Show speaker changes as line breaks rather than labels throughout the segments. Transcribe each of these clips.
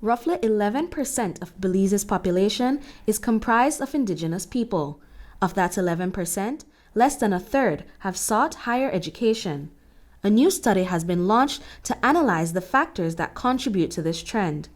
Roughly 11% of Belize's population is comprised of indigenous people. Of that 11%, less than a third have sought higher education. A new study has been launched to analyze the factors that contribute to this trend.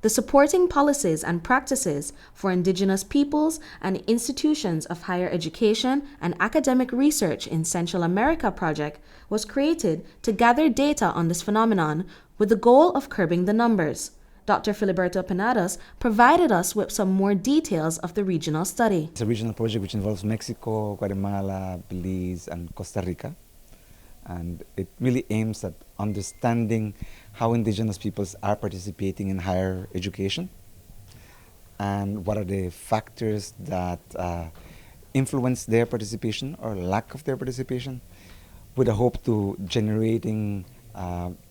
The Supporting Policies and Practices for Indigenous Peoples and Institutions of Higher Education and Academic Research in Central America project was created to gather data on this phenomenon with the goal of curbing the numbers. Dr. Filiberto Penados provided us with some more details of the regional study.
It's a regional project which involves Mexico, Guatemala, Belize, and Costa Rica. And it really aims at understanding how indigenous peoples are participating in higher education and what are the factors that influence their participation or lack of their participation, with a hope to generating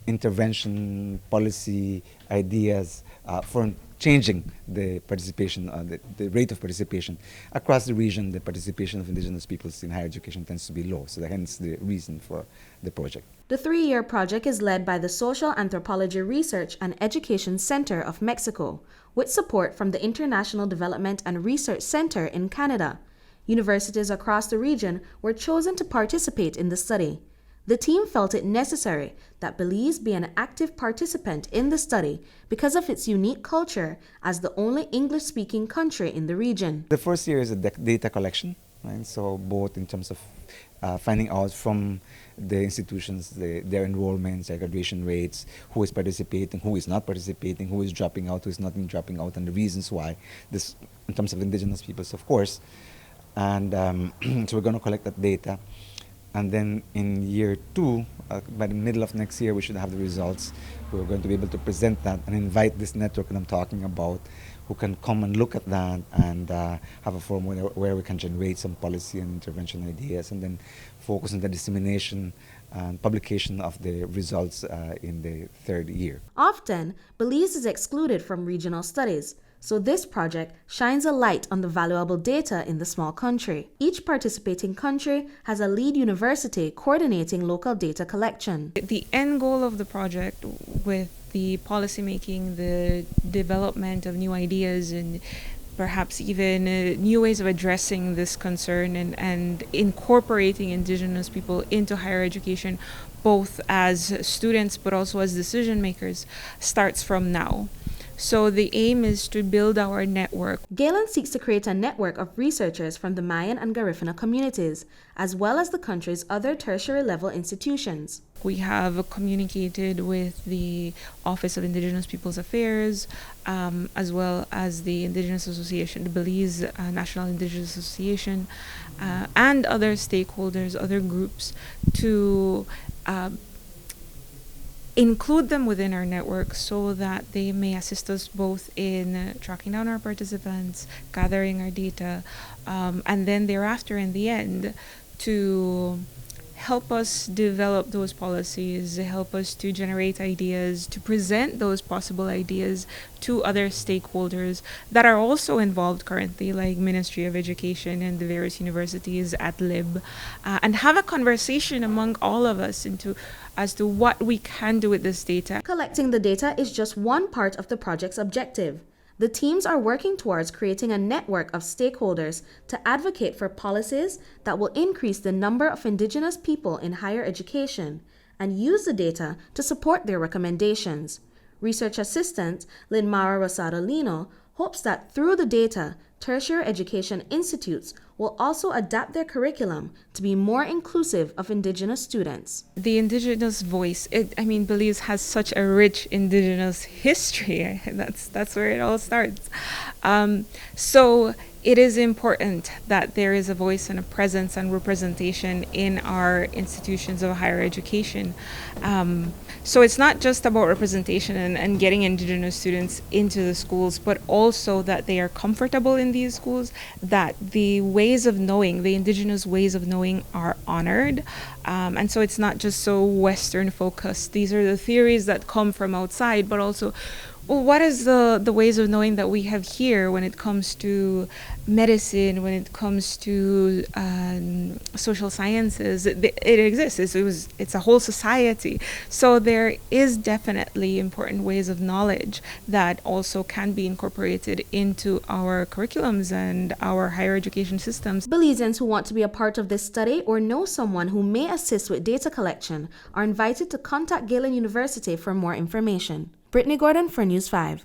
intervention, policy, ideas for changing the participation, the rate of participation. Across the region, the participation of indigenous peoples in higher education tends to be low, so hence the reason for the project.
The 3-year project is led by the Social Anthropology Research and Education Center of Mexico, with support from the International Development and Research Center in Canada. Universities across the region were chosen to participate in the study. The team felt it necessary that Belize be an active participant in the study because of its unique culture as the only English-speaking country in the region.
The first year is a data collection, right? So both in terms of finding out from the institutions their enrollments, their graduation rates, who is participating, who is not participating, who is dropping out, who is not dropping out, and the reasons why. This in terms of indigenous peoples, of course. And so we're going to collect that data. And then in year 2, by the middle of next year, we should have the results. We're going to be able to present that and invite this network that I'm talking about, who can come and look at that and have a forum where we can generate some policy and intervention ideas, and then focus on the dissemination and publication of the results in the 3rd year.
Often, Belize is excluded from regional studies, so this project shines a light on the valuable data in the small country. Each participating country has a lead university coordinating local data collection.
The end goal of the project, with the policymaking, the development of new ideas, and perhaps even new ways of addressing this concern and incorporating indigenous people into higher education, both as students but also as decision makers, starts from now. So the aim is to build our network.
Galen seeks to create a network of researchers from the Mayan and Garifuna communities, as well as the country's other tertiary level institutions.
We have communicated with the Office of Indigenous Peoples Affairs, as well as the Indigenous Association, the Belize National Indigenous Association, and other stakeholders, other groups, to include them within our network so that they may assist us both in tracking down our participants, gathering our data, and then thereafter, in the end, to help us develop those policies, help us to generate ideas, to present those possible ideas to other stakeholders that are also involved currently, like Ministry of Education and the various universities at LIB, and have a conversation among all of us as to what we can do with this data.
Collecting the data is just one part of the project's objective. The teams are working towards creating a network of stakeholders to advocate for policies that will increase the number of indigenous people in higher education and use the data to support their recommendations. Research assistant Linmara Rosado Lino hopes that through the data, tertiary education institutes will also adapt their curriculum to be more inclusive of indigenous students.
The indigenous voice, Belize has such a rich indigenous history. That's where it all starts. So it is important that there is a voice and a presence and representation in our institutions of higher education. So it's not just about representation and getting indigenous students into the schools, but also that they are comfortable in these schools, that the ways of knowing, the indigenous ways of knowing, are honored. And so it's not just so Western focused. These are the theories that come from outside, but also, well, what is the ways of knowing that we have here when it comes to medicine, when it comes to social sciences? It exists. It's a whole society. So there there is definitely important ways of knowledge that also can be incorporated into our curriculums and our higher education systems.
Belizeans who want to be a part of this study or know someone who may assist with data collection are invited to contact Galen University for more information. Britney Gordon for News 5.